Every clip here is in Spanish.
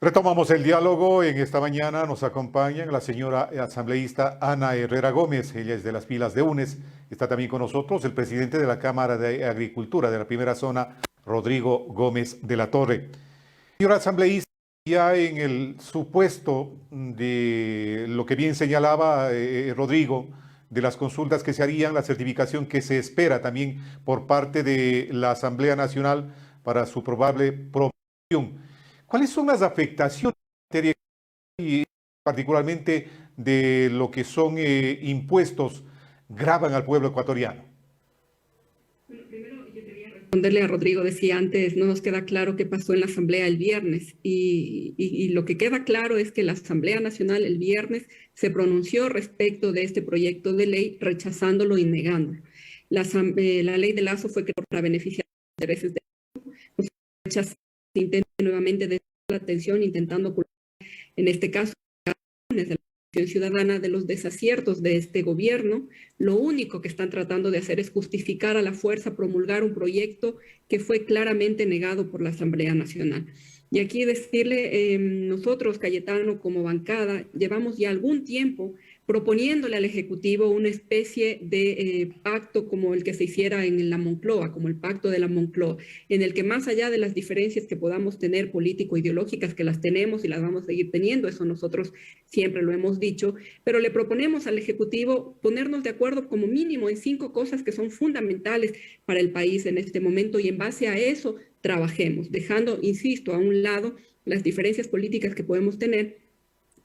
Retomamos el diálogo. En esta mañana nos acompaña la señora asambleísta Ana Herrera Gómez. Ella es de las filas de UNES. Está también con nosotros el presidente de la Cámara de Agricultura de la primera zona, Rodrigo Gómez de la Torre. Señora asambleísta, ya en el supuesto de lo que bien señalaba Rodrigo, de las consultas que se harían, la certificación que se espera también por parte de la Asamblea Nacional para su probable aprobación. ¿Cuáles son las afectaciones en materia y particularmente de lo que son impuestos graban al pueblo ecuatoriano? Bueno, primero yo quería responderle a Rodrigo, decía antes, no nos queda claro qué pasó en la Asamblea el viernes y lo que queda claro es que la Asamblea Nacional el viernes se pronunció respecto de este proyecto de ley rechazándolo y negándolo. La ley de Lazo fue creada para beneficiar los intereses de los rechazos, se intenta nuevamente desviar la atención intentando en este caso de la ciudadana de los desaciertos de este gobierno. Lo único que están tratando de hacer es justificar a la fuerza promulgar un proyecto que fue claramente negado por la Asamblea Nacional. Y aquí decirle, nosotros, Cayetano, como bancada, llevamos ya algún tiempo proponiéndole al Ejecutivo una especie de pacto como el que se hiciera en la Moncloa, como el pacto de la Moncloa, en el que más allá de las diferencias que podamos tener político-ideológicas, que las tenemos y las vamos a seguir teniendo, eso nosotros siempre lo hemos dicho, pero le proponemos al Ejecutivo ponernos de acuerdo como mínimo en 5 cosas que son fundamentales para el país en este momento y en base a eso trabajemos, dejando, insisto, a un lado las diferencias políticas que podemos tener,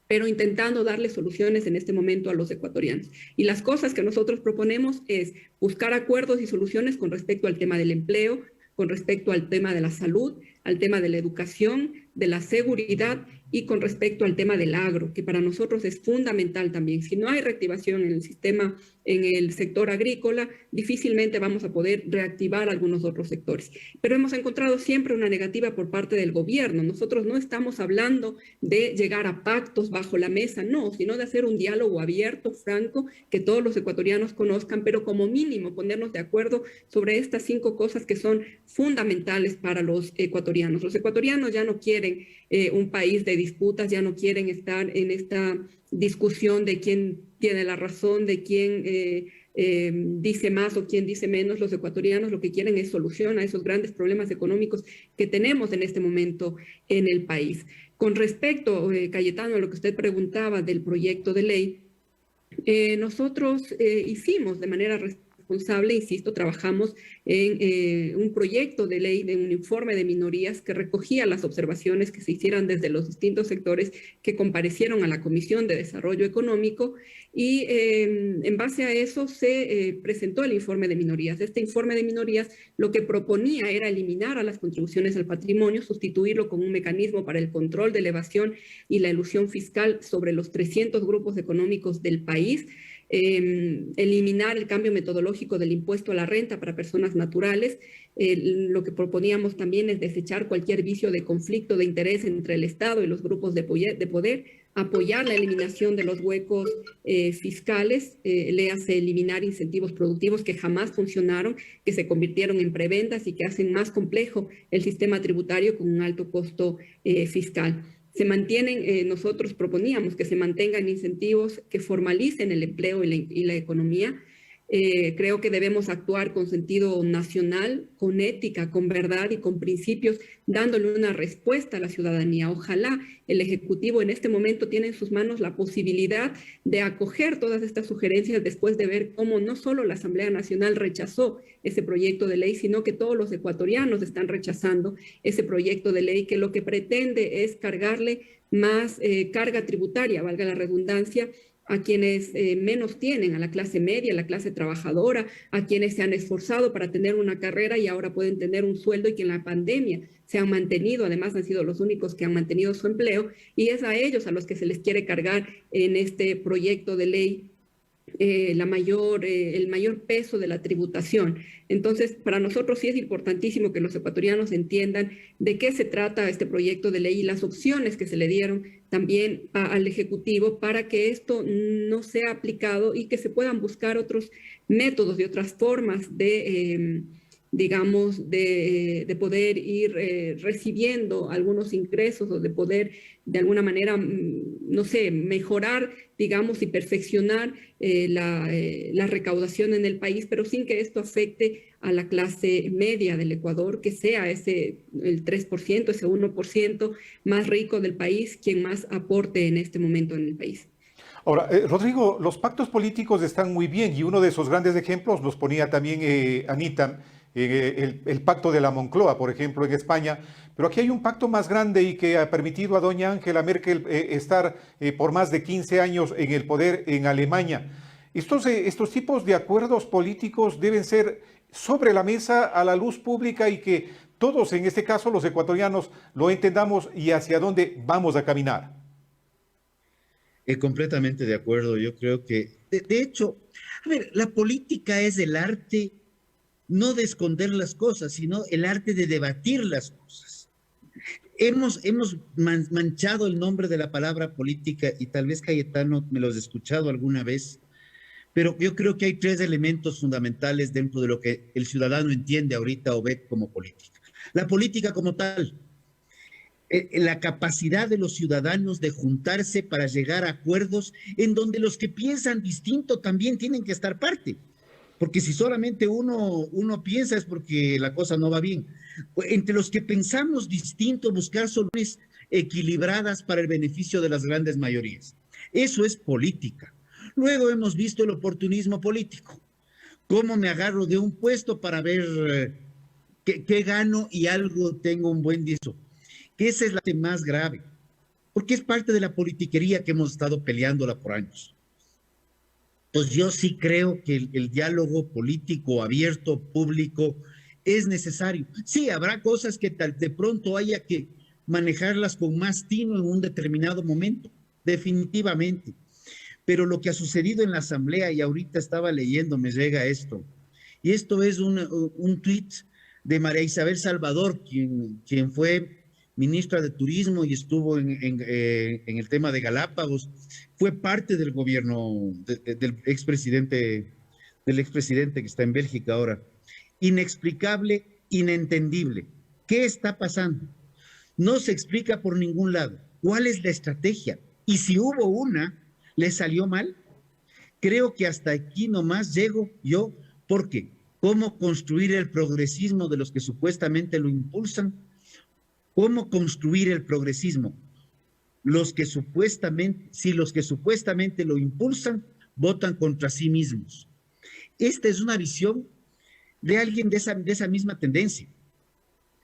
pero intentando darle soluciones en este momento a los ecuatorianos. Y las cosas que nosotros proponemos es buscar acuerdos y soluciones con respecto al tema del empleo, con respecto al tema de la salud, al tema de la educación, de la seguridad y con respecto al tema del agro, que para nosotros es fundamental también. Si no hay reactivación en el sistema, en el sector agrícola, difícilmente vamos a poder reactivar algunos otros sectores. Pero hemos encontrado siempre una negativa por parte del gobierno. Nosotros no estamos hablando de llegar a pactos bajo la mesa, no, sino de hacer un diálogo abierto, franco, que todos los ecuatorianos conozcan, pero como mínimo ponernos de acuerdo sobre estas 5 cosas que son fundamentales para los ecuatorianos. Los ecuatorianos ya no quieren un país de disputas, ya no quieren estar en esta discusión de quién tiene la razón, de quién dice más o quién dice menos. Los ecuatorianos lo que quieren es solución a esos grandes problemas económicos que tenemos en este momento en el país. Con respecto, Cayetano, a lo que usted preguntaba del proyecto de ley, nosotros hicimos de manera responsable, insisto, trabajamos en un proyecto de ley, de un informe de minorías que recogía las observaciones que se hicieran desde los distintos sectores que comparecieron a la Comisión de Desarrollo Económico y en base a eso se presentó el informe de minorías. Este informe de minorías lo que proponía era eliminar a las contribuciones al patrimonio, sustituirlo con un mecanismo para el control de evasión y la elusión fiscal sobre los 300 grupos económicos del país, eliminar el cambio metodológico del impuesto a la renta para personas naturales. Lo que proponíamos también es desechar cualquier vicio de conflicto de interés entre el Estado y los grupos de poder, apoyar la eliminación de los huecos fiscales, léase eliminar incentivos productivos que jamás funcionaron, que se convirtieron en prebendas y que hacen más complejo el sistema tributario con un alto costo fiscal. Se mantienen, nosotros proponíamos que se mantengan incentivos que formalicen el empleo y la economía. Creo que debemos actuar con sentido nacional, con ética, con verdad y con principios, dándole una respuesta a la ciudadanía. Ojalá el Ejecutivo en este momento tiene en sus manos la posibilidad de acoger todas estas sugerencias después de ver cómo no solo la Asamblea Nacional rechazó ese proyecto de ley, sino que todos los ecuatorianos están rechazando ese proyecto de ley que lo que pretende es cargarle más carga tributaria, valga la redundancia, a quienes menos tienen, a la clase media, a la clase trabajadora, a quienes se han esforzado para tener una carrera y ahora pueden tener un sueldo y que en la pandemia se han mantenido, además han sido los únicos que han mantenido su empleo, y es a ellos a los que se les quiere cargar en este proyecto de ley el mayor peso de la tributación. Entonces, para nosotros sí es importantísimo que los ecuatorianos entiendan de qué se trata este proyecto de ley y las opciones que se le dieron también al Ejecutivo para que esto no sea aplicado y que se puedan buscar otros métodos y otras formas digamos, de poder ir recibiendo algunos ingresos o de poder de alguna manera, no sé, mejorar, digamos, y perfeccionar la recaudación en el país, pero sin que esto afecte a la clase media del Ecuador, que sea el 3%, ese 1% más rico del país, quien más aporte en este momento en el país. Ahora, Rodrigo, los pactos políticos están muy bien y uno de esos grandes ejemplos los ponía también Anita, el pacto de la Moncloa, por ejemplo, en España. Pero aquí hay un pacto más grande y que ha permitido a doña Angela Merkel estar por más de 15 años en el poder en Alemania. Estos tipos de acuerdos políticos deben ser sobre la mesa a la luz pública y que todos, en este caso los ecuatorianos, lo entendamos y hacia dónde vamos a caminar. Completamente de acuerdo. Yo creo que, de hecho, a ver, la política es el arte no de esconder las cosas, sino el arte de debatir las cosas. Hemos manchado el nombre de la palabra política y tal vez Cayetano me lo has escuchado alguna vez, pero yo creo que hay tres elementos fundamentales dentro de lo que el ciudadano entiende ahorita o ve como política. La política como tal, la capacidad de los ciudadanos de juntarse para llegar a acuerdos en donde los que piensan distinto también tienen que estar parte. Porque si solamente uno piensa es porque la cosa no va bien. Entre los que pensamos distinto, buscar soluciones equilibradas para el beneficio de las grandes mayorías. Eso es política. Luego hemos visto el oportunismo político. ¿Cómo me agarro de un puesto para ver qué gano y algo tengo un buen disco? Que esa es la parte más grave, porque es parte de la politiquería que hemos estado peleándola por años. Pues yo sí creo que el diálogo político abierto, público, es necesario. Sí, habrá cosas que de pronto haya que manejarlas con más tino en un determinado momento, definitivamente. Pero lo que ha sucedido en la Asamblea, y ahorita estaba leyendo, me llega esto, y esto es un tuit de María Isabel Salvador, quien fue ministra de Turismo y estuvo en el tema de Galápagos, fue parte del gobierno del expresidente que está en Bélgica ahora. Inexplicable, inentendible. ¿Qué está pasando? No se explica por ningún lado. ¿Cuál es la estrategia? Y si hubo una, ¿le salió mal? Creo que hasta aquí nomás llego yo, porque ¿cómo construir el progresismo de los que supuestamente lo impulsan? ¿Cómo construir el progresismo? Si los que supuestamente lo impulsan votan contra sí mismos. Esta es una visión de alguien de esa misma tendencia.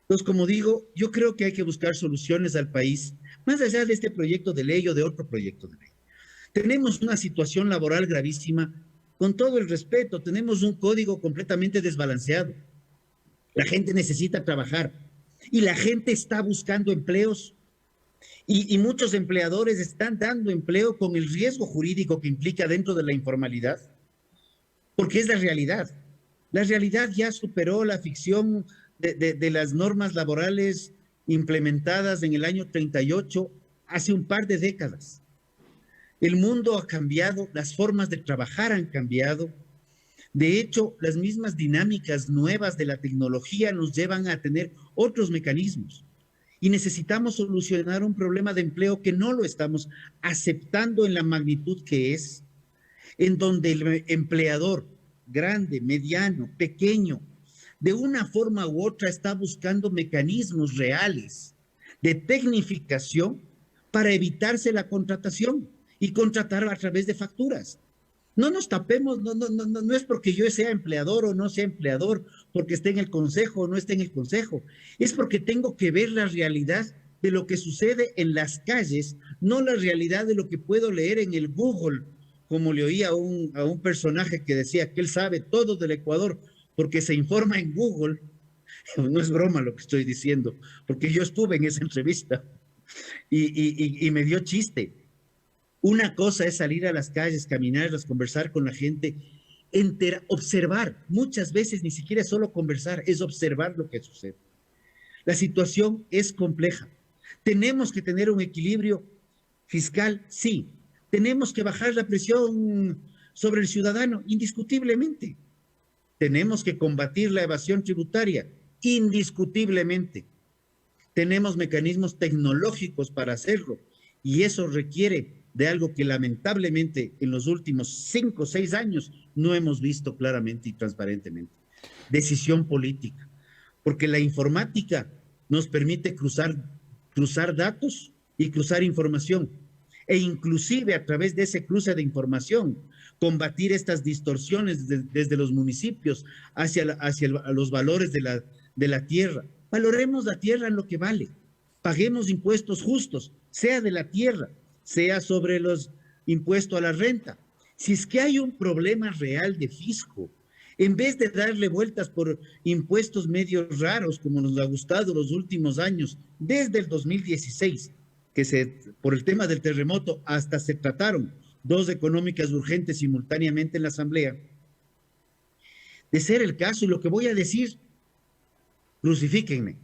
Entonces, como digo, yo creo que hay que buscar soluciones al país, más allá de este proyecto de ley o de otro proyecto de ley. Tenemos una situación laboral gravísima, con todo el respeto, tenemos un código completamente desbalanceado. La gente necesita trabajar y la gente está buscando empleos y muchos empleadores están dando empleo con el riesgo jurídico que implica dentro de la informalidad, porque es la realidad. La realidad ya superó la ficción de las normas laborales implementadas en el año 38, hace un par de décadas. El mundo ha cambiado, las formas de trabajar han cambiado. De hecho, las mismas dinámicas nuevas de la tecnología nos llevan a tener otros mecanismos. Y necesitamos solucionar un problema de empleo que no lo estamos aceptando en la magnitud que es, en donde el empleador, grande, mediano, pequeño, de una forma u otra está buscando mecanismos reales de tecnificación para evitarse la contratación y contratar a través de facturas. No nos tapemos, no es porque yo sea empleador o no sea empleador, porque esté en el consejo o no esté en el consejo, es porque tengo que ver la realidad de lo que sucede en las calles, no la realidad de lo que puedo leer en el Google, como le oí a un personaje que decía que él sabe todo del Ecuador porque se informa en Google. No es broma lo que estoy diciendo, porque yo estuve en esa entrevista y me dio chiste. Una cosa es salir a las calles, caminarlas, conversar con la gente, observar. Muchas veces ni siquiera es solo conversar, es observar lo que sucede. La situación es compleja. ¿Tenemos que tener un equilibrio fiscal? Sí. ¿Tenemos que bajar la presión sobre el ciudadano? Indiscutiblemente. Tenemos que combatir la evasión tributaria, indiscutiblemente. Tenemos mecanismos tecnológicos para hacerlo y eso requiere de algo que lamentablemente en los últimos 5 o 6 años no hemos visto claramente y transparentemente. Decisión política, porque la informática nos permite cruzar datos y cruzar información, e inclusive a través de ese cruce de información, combatir estas distorsiones desde los municipios hacia los valores de la tierra. Valoremos la tierra en lo que vale, paguemos impuestos justos, sea de la tierra, sea sobre los impuestos a la renta. Si es que hay un problema real de fisco, en vez de darle vueltas por impuestos medio raros, como nos ha gustado los últimos años, desde el 2016, por el tema del terremoto, hasta se trataron 2 económicas urgentes simultáneamente en la Asamblea, de ser el caso, y lo que voy a decir, crucifíquenme,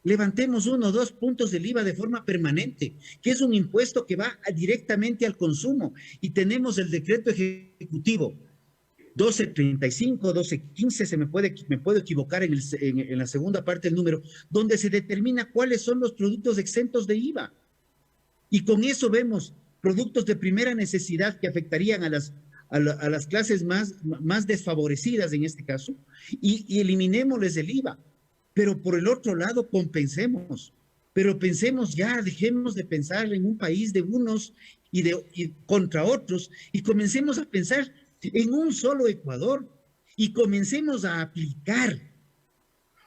levantemos 1 o 2 puntos del IVA de forma permanente, que es un impuesto que va directamente al consumo, y tenemos el decreto ejecutivo 1235, 1215, me puedo equivocar en la segunda parte del número, donde se determina cuáles son los productos exentos de IVA. Y con eso vemos productos de primera necesidad que afectarían a las clases más desfavorecidas en este caso, y eliminémosles el IVA. Pero por el otro lado compensemos, pero pensemos ya, dejemos de pensar en un país de unos y contra otros, y comencemos a pensar en un solo Ecuador, y comencemos a aplicar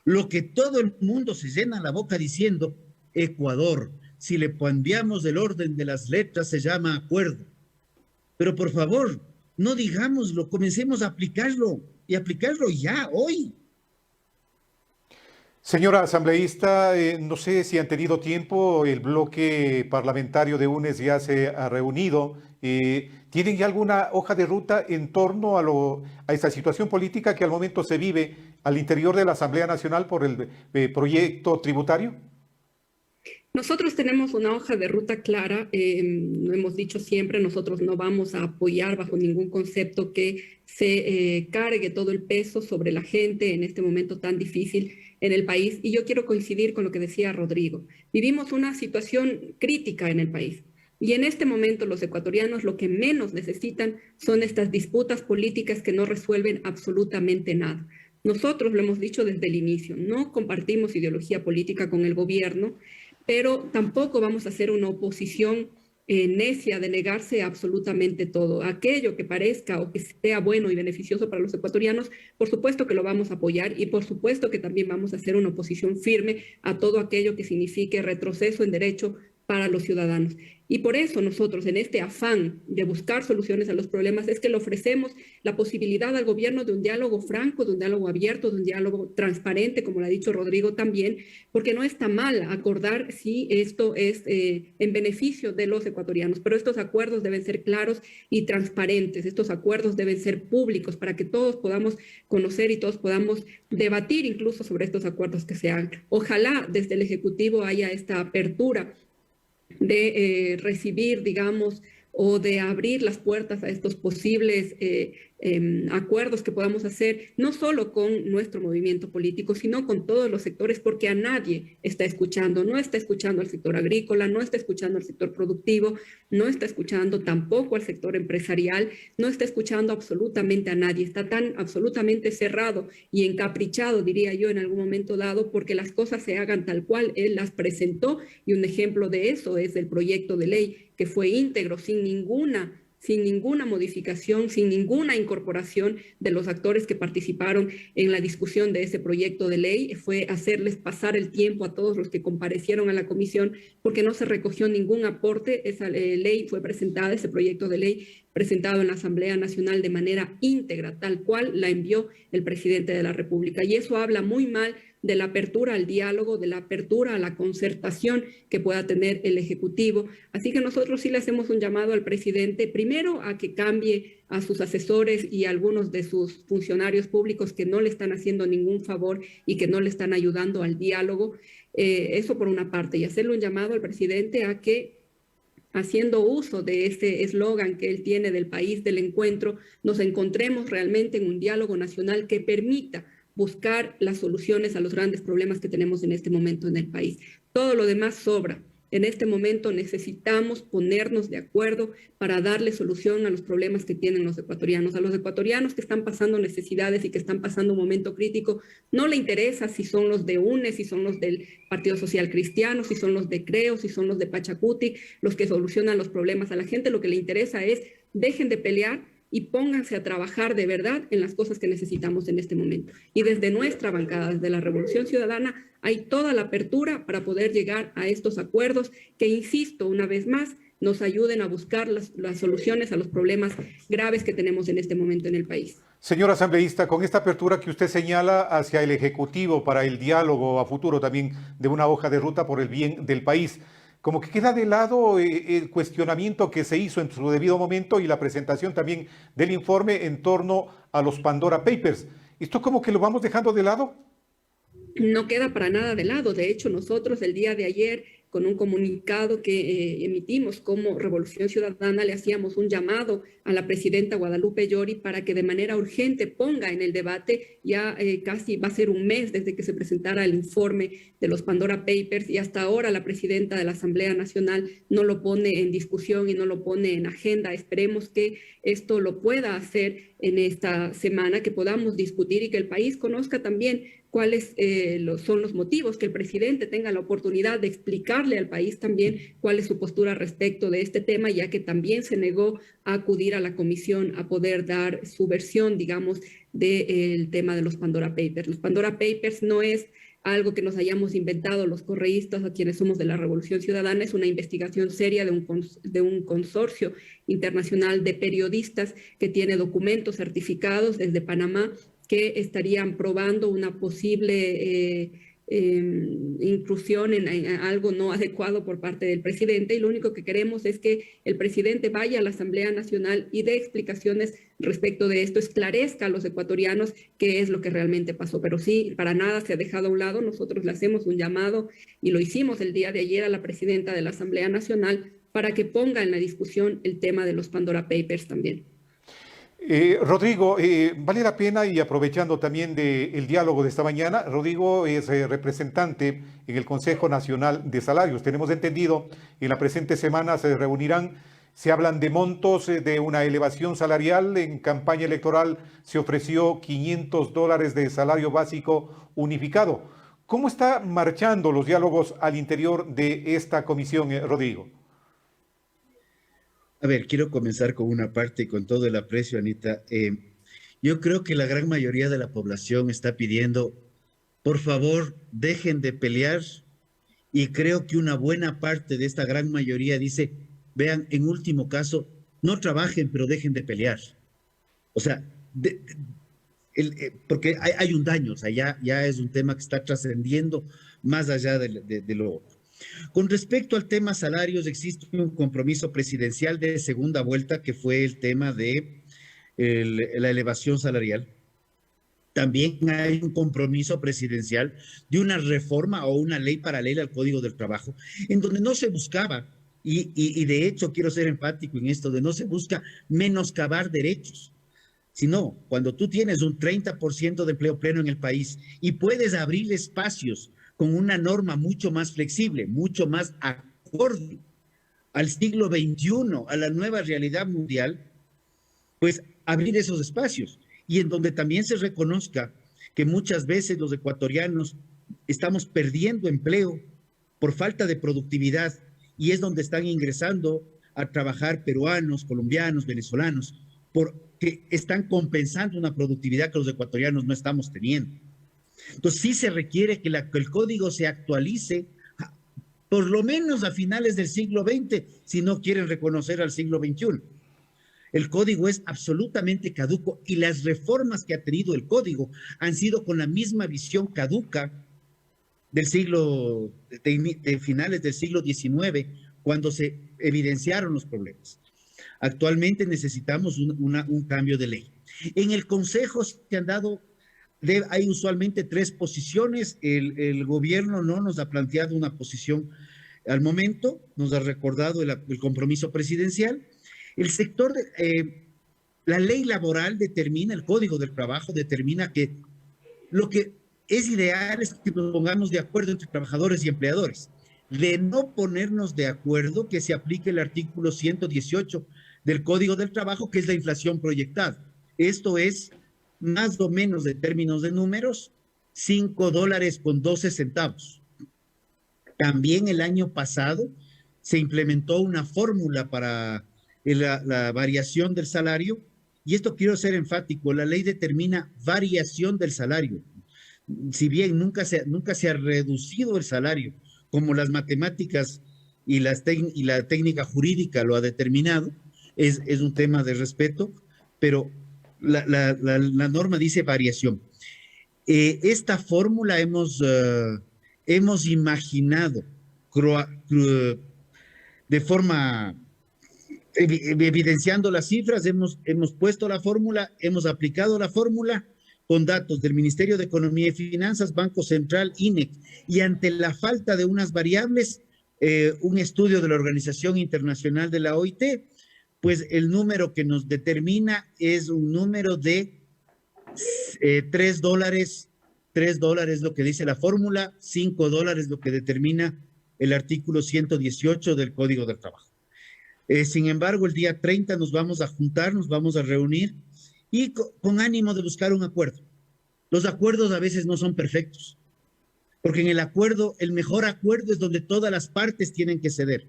lo que todo el mundo se llena la boca diciendo: Ecuador. Si le cambiamos el orden de las letras se llama acuerdo. Pero por favor, no digámoslo, comencemos a aplicarlo, y aplicarlo ya, hoy. Señora asambleísta, no sé si han tenido tiempo, el bloque parlamentario de UNES ya se ha reunido. ¿Tienen ya alguna hoja de ruta en torno a esta situación política que al momento se vive al interior de la Asamblea Nacional por el proyecto tributario? Nosotros tenemos una hoja de ruta clara, lo hemos dicho siempre, nosotros no vamos a apoyar bajo ningún concepto que se cargue todo el peso sobre la gente en este momento tan difícil en el país. Y yo quiero coincidir con lo que decía Rodrigo. Vivimos una situación crítica en el país. Y en este momento los ecuatorianos lo que menos necesitan son estas disputas políticas que no resuelven absolutamente nada. Nosotros lo hemos dicho desde el inicio, no compartimos ideología política con el gobierno, pero tampoco vamos a hacer una oposición necia de negarse absolutamente todo. Aquello que parezca o que sea bueno y beneficioso para los ecuatorianos, por supuesto que lo vamos a apoyar, y por supuesto que también vamos a hacer una oposición firme a todo aquello que signifique retroceso en derecho para los ciudadanos. Y por eso nosotros, en este afán de buscar soluciones a los problemas, es que le ofrecemos la posibilidad al gobierno de un diálogo franco, de un diálogo abierto, de un diálogo transparente, como lo ha dicho Rodrigo también, porque no está mal acordar si esto es en beneficio de los ecuatorianos, pero estos acuerdos deben ser claros y transparentes, estos acuerdos deben ser públicos para que todos podamos conocer y todos podamos debatir incluso sobre estos acuerdos que se hagan. Ojalá desde el Ejecutivo haya esta apertura de recibir, digamos, o de abrir las puertas a estos posibles acuerdos que podamos hacer, no solo con nuestro movimiento político, sino con todos los sectores, porque a nadie está escuchando, no está escuchando al sector agrícola, no está escuchando al sector productivo, no está escuchando tampoco al sector empresarial, no está escuchando absolutamente a nadie, está tan absolutamente cerrado y encaprichado, diría yo, en algún momento dado, porque las cosas se hagan tal cual él las presentó, y un ejemplo de eso es el proyecto de ley que fue íntegro, sin ninguna modificación, sin ninguna incorporación de los actores que participaron en la discusión de ese proyecto de ley. Fue hacerles pasar el tiempo a todos los que comparecieron a la comisión, porque no se recogió ningún aporte. Esa ley fue presentada, ese proyecto de ley presentado en la Asamblea Nacional de manera íntegra, tal cual la envió el presidente de la República. Y eso habla muy mal de la apertura al diálogo, de la apertura a la concertación que pueda tener el Ejecutivo. Así que nosotros sí le hacemos un llamado al presidente, primero a que cambie a sus asesores y a algunos de sus funcionarios públicos que no le están haciendo ningún favor y que no le están ayudando al diálogo. Eso por una parte, y hacerle un llamado al presidente a que haciendo uso de ese eslogan que él tiene del país del encuentro, nos encontremos realmente en un diálogo nacional que permita buscar las soluciones a los grandes problemas que tenemos en este momento en el país. Todo lo demás sobra. En este momento necesitamos ponernos de acuerdo para darle solución a los problemas que tienen los ecuatorianos. A los ecuatorianos que están pasando necesidades y que están pasando un momento crítico, no le interesa si son los de UNES, si son los del Partido Social Cristiano, si son los de CREO, si son los de Pachacuti, los que solucionan los problemas. A la gente lo que le interesa es dejen de pelear y pónganse a trabajar de verdad en las cosas que necesitamos en este momento. Y desde nuestra bancada, desde la Revolución Ciudadana, hay toda la apertura para poder llegar a estos acuerdos que, insisto, una vez más, nos ayuden a buscar las soluciones a los problemas graves que tenemos en este momento en el país. Señor asambleísta, con esta apertura que usted señala hacia el Ejecutivo para el diálogo a futuro también de una hoja de ruta por el bien del país, como que queda de lado el cuestionamiento que se hizo en su debido momento y la presentación también del informe en torno a los Pandora Papers. ¿Esto como que lo vamos dejando de lado? No queda para nada de lado. De hecho, nosotros el día de ayer, con un comunicado que emitimos como Revolución Ciudadana, le hacíamos un llamado a la presidenta Guadalupe Llori para que de manera urgente ponga en el debate, ya casi va a ser un mes desde que se presentara el informe de los Pandora Papers, y hasta ahora la presidenta de la Asamblea Nacional no lo pone en discusión y no lo pone en agenda. Esperemos que esto lo pueda hacer en esta semana, que podamos discutir y que el país conozca también cuáles son los motivos, que el presidente tenga la oportunidad de explicarle al país también cuál es su postura respecto de este tema, ya que también se negó a acudir a la comisión a poder dar su versión, digamos, del tema de los Pandora Papers. Los Pandora Papers no es algo que nos hayamos inventado los correístas a quienes somos de la Revolución Ciudadana, es una investigación seria de un consorcio internacional de periodistas que tiene documentos certificados desde Panamá que estarían probando una posible intrusión en algo no adecuado por parte del presidente, y lo único que queremos es que el presidente vaya a la Asamblea Nacional y dé explicaciones respecto de esto, esclarezca a los ecuatorianos qué es lo que realmente pasó. Pero sí, para nada se ha dejado a un lado. Nosotros le hacemos un llamado, y lo hicimos el día de ayer, a la presidenta de la Asamblea Nacional para que ponga en la discusión el tema de los Pandora Papers también. Rodrigo, vale la pena, y aprovechando también del diálogo de esta mañana, Rodrigo es representante en el Consejo Nacional de Salarios. Tenemos entendido, en la presente semana se reunirán, se hablan de montos de una elevación salarial. En campaña electoral se ofreció $500 de salario básico unificado. ¿Cómo están marchando los diálogos al interior de esta comisión, Rodrigo? A ver, quiero comenzar con una parte, con todo el aprecio, Anita. Yo creo que la gran mayoría de la población está pidiendo, por favor, dejen de pelear, y creo que una buena parte de esta gran mayoría dice, vean, en último caso, no trabajen, pero dejen de pelear. O sea, porque hay un daño, o sea, ya es un tema que está trascendiendo más allá de lo otro. Con respecto al tema salarios, existe un compromiso presidencial de segunda vuelta, que fue el tema de la elevación salarial. También hay un compromiso presidencial de una reforma o una ley paralela al Código del Trabajo, en donde no se buscaba, y de hecho quiero ser enfático en esto, de no se busca menoscabar derechos, sino cuando tú tienes un 30% de empleo pleno en el país y puedes abrir espacios con una norma mucho más flexible, mucho más acorde al siglo XXI, a la nueva realidad mundial, pues abrir esos espacios, y en donde también se reconozca que muchas veces los ecuatorianos estamos perdiendo empleo por falta de productividad, y es donde están ingresando a trabajar peruanos, colombianos, venezolanos, porque están compensando una productividad que los ecuatorianos no estamos teniendo. Entonces sí se requiere que el código se actualice por lo menos a finales del siglo XX, si no quieren reconocer al siglo XXI. El código es absolutamente caduco, y las reformas que ha tenido el código han sido con la misma visión caduca del siglo, de finales del siglo XIX, cuando se evidenciaron los problemas. Actualmente necesitamos un cambio de ley. En el Consejo se han dado... hay usualmente 3 posiciones. El gobierno no nos ha planteado una posición al momento, nos ha recordado el compromiso presidencial. El sector, la ley laboral determina, el Código del Trabajo determina que lo que es ideal es que nos pongamos de acuerdo entre trabajadores y empleadores. De no ponernos de acuerdo, que se aplique el artículo 118 del Código del Trabajo, que es la inflación proyectada. Esto es, más o menos de términos de números, $5.12. También el año pasado se implementó una fórmula para la variación del salario, y esto quiero ser enfático, la ley determina variación del salario. Si bien nunca se ha reducido el salario, como las matemáticas y la técnica jurídica lo ha determinado, es un tema de respeto, pero la norma dice variación. Esta fórmula hemos imaginado de forma evidenciando las cifras, hemos puesto la fórmula, hemos aplicado la fórmula con datos del Ministerio de Economía y Finanzas, Banco Central, INEC, y ante la falta de unas variables, un estudio de la Organización Internacional de la OIT, pues el número que nos determina es un número de $3, $3 lo que dice la fórmula, $5 lo que determina el artículo 118 del Código del Trabajo. Sin embargo, el día 30 nos vamos a juntar, nos vamos a reunir y con ánimo de buscar un acuerdo. Los acuerdos a veces no son perfectos, porque en el acuerdo, el mejor acuerdo es donde todas las partes tienen que ceder.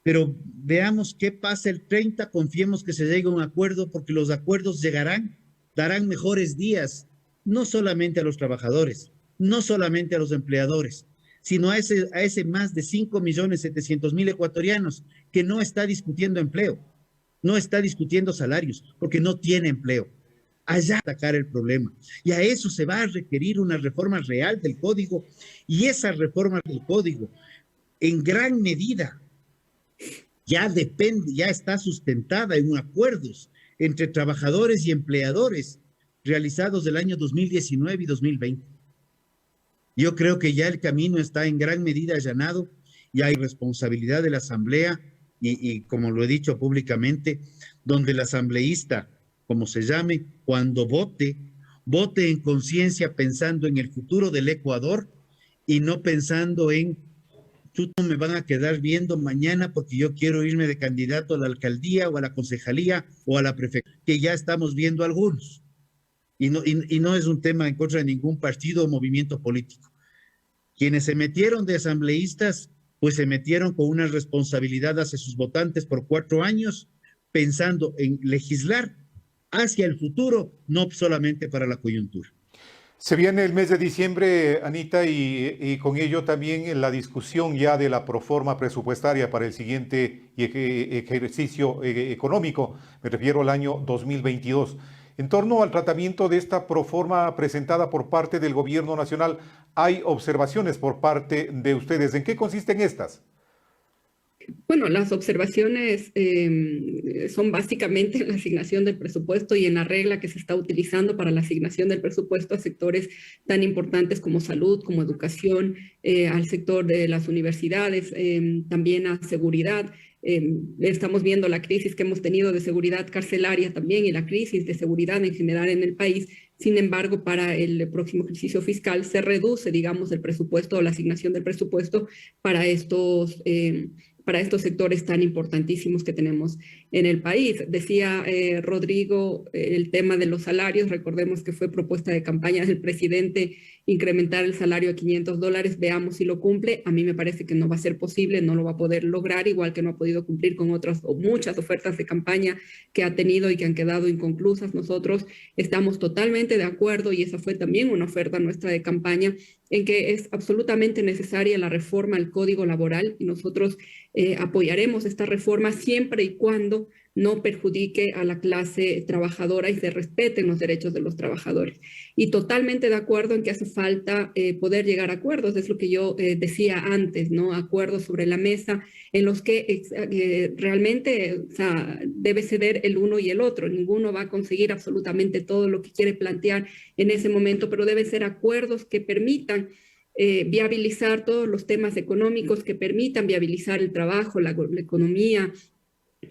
Pero veamos qué pasa el 30, confiemos que se llegue a un acuerdo, porque los acuerdos llegarán, darán mejores días, no solamente a los trabajadores, no solamente a los empleadores, sino a ese más de 5.700.000 ecuatorianos que no está discutiendo empleo, no está discutiendo salarios, porque no tiene empleo. Allá atacar el problema. Y a eso se va a requerir una reforma real del código, y esa reforma del código, en gran medida, ya está sustentada en acuerdos entre trabajadores y empleadores realizados del año 2019 y 2020. Yo creo que ya el camino está en gran medida allanado y hay responsabilidad de la Asamblea y como lo he dicho públicamente, donde el asambleísta, como se llame, cuando vote en conciencia pensando en el futuro del Ecuador y no pensando en tú no me van a quedar viendo mañana porque yo quiero irme de candidato a la alcaldía o a la concejalía o a la prefectura, que ya estamos viendo algunos. Y no es un tema en contra de ningún partido o movimiento político. Quienes se metieron de asambleístas, pues se metieron con una responsabilidad hacia sus votantes por 4 años, pensando en legislar hacia el futuro, no solamente para la coyuntura. Se viene el mes de diciembre, Anita, y con ello también la discusión ya de la proforma presupuestaria para el siguiente ejercicio económico, me refiero al año 2022. En torno al tratamiento de esta proforma presentada por parte del Gobierno Nacional, ¿hay observaciones por parte de ustedes? ¿En qué consisten estas? Bueno, las observaciones son básicamente en la asignación del presupuesto y en la regla que se está utilizando para la asignación del presupuesto a sectores tan importantes como salud, como educación, al sector de las universidades, también a seguridad. Estamos viendo la crisis que hemos tenido de seguridad carcelaria también y la crisis de seguridad en general en el país. Sin embargo, para el próximo ejercicio fiscal se reduce, digamos, el presupuesto o la asignación del presupuesto para estos sectores tan importantísimos que tenemos en el país. Decía Rodrigo el tema de los salarios. Recordemos que fue propuesta de campaña del presidente incrementar el salario a $500. Veamos si lo cumple. A mí me parece que no va a ser posible, no lo va a poder lograr, igual que no ha podido cumplir con otras o muchas ofertas de campaña que ha tenido y que han quedado inconclusas. Nosotros estamos totalmente de acuerdo, y esa fue también una oferta nuestra de campaña, en que es absolutamente necesaria la reforma al Código Laboral, y nosotros apoyaremos esta reforma siempre y cuando no perjudique a la clase trabajadora y se respeten los derechos de los trabajadores. Y totalmente de acuerdo en que hace falta poder llegar a acuerdos, es lo que yo decía antes, ¿no? Acuerdos sobre la mesa en los que realmente o sea, debe ceder el uno y el otro. Ninguno va a conseguir absolutamente todo lo que quiere plantear en ese momento, pero deben ser acuerdos que permitan viabilizar todos los temas económicos que permitan viabilizar el trabajo, la economía,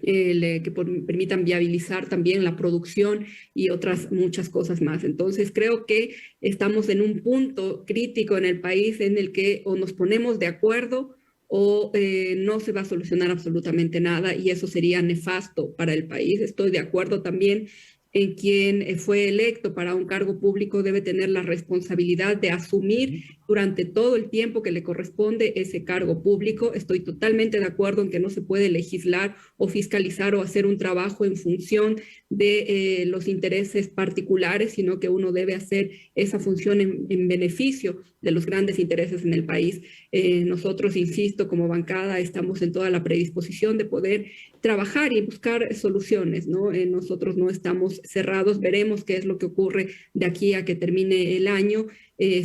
que permitan viabilizar también la producción y otras muchas cosas más. Entonces creo que estamos en un punto crítico en el país en el que o nos ponemos de acuerdo o no se va a solucionar absolutamente nada y eso sería nefasto para el país. Estoy de acuerdo también en quien fue electo para un cargo público debe tener la responsabilidad de asumir durante todo el tiempo que le corresponde ese cargo público. Estoy totalmente de acuerdo en que no se puede legislar o fiscalizar o hacer un trabajo en función de los intereses particulares, sino que uno debe hacer esa función en beneficio de los grandes intereses en el país. Nosotros, insisto, como bancada, estamos en toda la predisposición de poder trabajar y buscar soluciones, ¿no? Nosotros no estamos cerrados, veremos qué es lo que ocurre de aquí a que termine el año.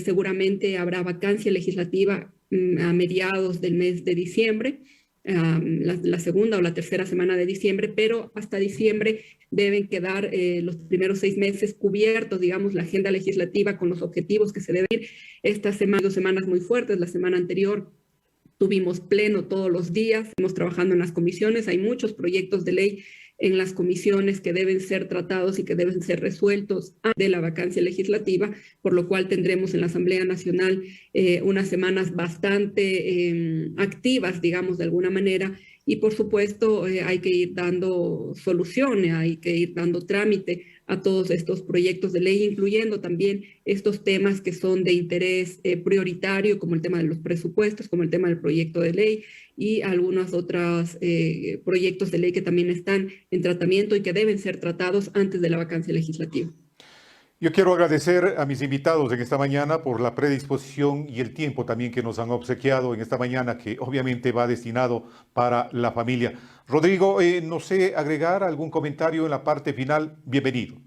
Seguramente habrá vacancia legislativa a mediados del mes de diciembre, la segunda o la tercera semana de diciembre, pero hasta diciembre deben quedar los primeros 6 meses cubiertos, digamos, la agenda legislativa con los objetivos que se deben ir. Estas semanas, 2 semanas muy fuertes, la semana anterior tuvimos pleno todos los días, estamos trabajando en las comisiones, hay muchos proyectos de ley en las comisiones que deben ser tratados y que deben ser resueltos antes de la vacancia legislativa, por lo cual tendremos en la Asamblea Nacional unas semanas bastante activas, digamos, de alguna manera, y por supuesto hay que ir dando soluciones, hay que ir dando trámite a todos estos proyectos de ley, incluyendo también estos temas que son de interés prioritario, como el tema de los presupuestos, como el tema del proyecto de ley y algunos otros proyectos de ley que también están en tratamiento y que deben ser tratados antes de la vacancia legislativa. Yo quiero agradecer a mis invitados en esta mañana por la predisposición y el tiempo también que nos han obsequiado en esta mañana, que obviamente va destinado para la familia. Rodrigo, no sé, agregar algún comentario en la parte final. Bienvenido.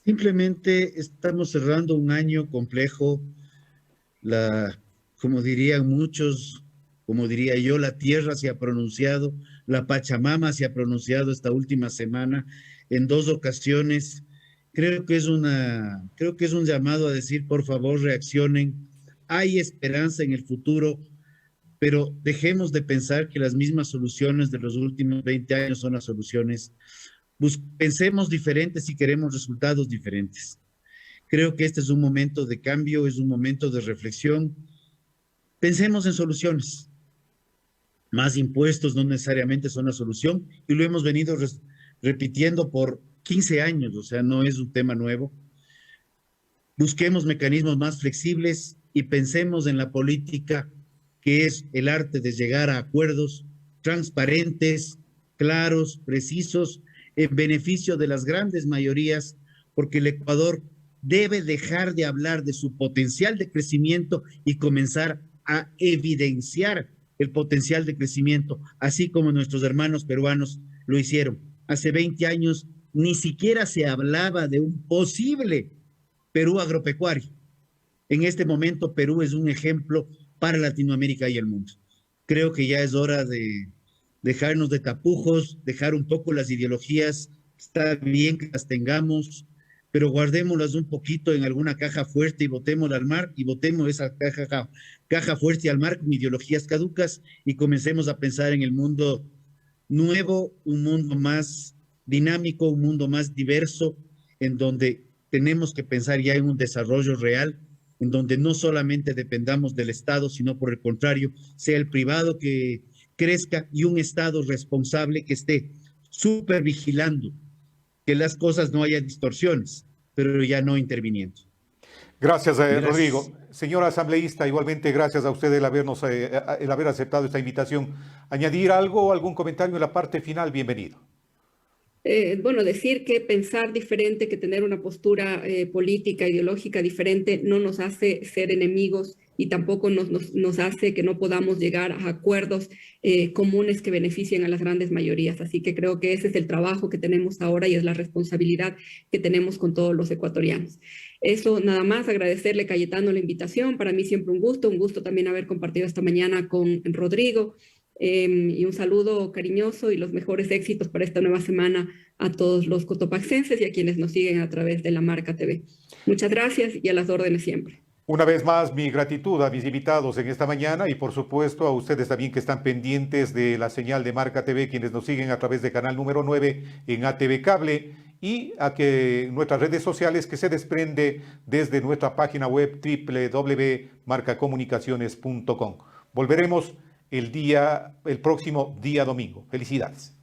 Simplemente estamos cerrando un año complejo. Como dirían muchos, como diría yo, la tierra se ha pronunciado, la Pachamama se ha pronunciado esta última semana en 2 ocasiones. Creo que es un llamado a decir, por favor, reaccionen. Hay esperanza en el futuro, pero dejemos de pensar que las mismas soluciones de los últimos 20 años son las soluciones. Pensemos diferentes si queremos resultados diferentes. Creo que este es un momento de cambio, es un momento de reflexión. Pensemos en soluciones. Más impuestos no necesariamente son la solución y lo hemos venido repitiendo por 15 años, o sea, no es un tema nuevo. Busquemos mecanismos más flexibles y pensemos en la política, que es el arte de llegar a acuerdos transparentes, claros, precisos, en beneficio de las grandes mayorías, porque el Ecuador debe dejar de hablar de su potencial de crecimiento y comenzar a evidenciar el potencial de crecimiento, así como nuestros hermanos peruanos lo hicieron. Hace 20 años ni siquiera se hablaba de un posible Perú agropecuario. En este momento Perú es un ejemplo para Latinoamérica y el mundo. Creo que ya es hora de dejarnos de tapujos, dejar un poco las ideologías. Está bien que las tengamos, pero guardémoslas un poquito en alguna caja fuerte y botémosla al mar, y botemos esa caja fuerte al mar con ideologías caducas y comencemos a pensar en el mundo nuevo, un mundo más dinámico, un mundo más diverso, en donde tenemos que pensar ya en un desarrollo real, en donde no solamente dependamos del Estado, sino por el contrario, sea el privado que crezca y un Estado responsable que esté súper vigilando que las cosas no haya distorsiones, pero ya no interviniendo. Gracias, Rodrigo. Señora asambleísta, igualmente gracias a usted el haber aceptado esta invitación. ¿Añadir algo, algún comentario en la parte final? Bienvenido. Bueno, decir que pensar diferente, que tener una postura política, ideológica diferente, no nos hace ser enemigos y tampoco nos hace que no podamos llegar a acuerdos comunes que beneficien a las grandes mayorías. Así que creo que ese es el trabajo que tenemos ahora y es la responsabilidad que tenemos con todos los ecuatorianos. Eso nada más, agradecerle, Cayetano, la invitación. Para mí siempre un gusto también haber compartido esta mañana con Rodrigo. Y un saludo cariñoso y los mejores éxitos para esta nueva semana a todos los cotopaxenses y a quienes nos siguen a través de La Marca TV. Muchas gracias y a las órdenes siempre. Una vez más, mi gratitud a mis invitados en esta mañana y por supuesto a ustedes también que están pendientes de la señal de Marca TV, quienes nos siguen a través de canal número 9 en ATV Cable y a que nuestras redes sociales que se desprende desde nuestra página web www.marcacomunicaciones.com. Volveremos el próximo día domingo. Felicidades.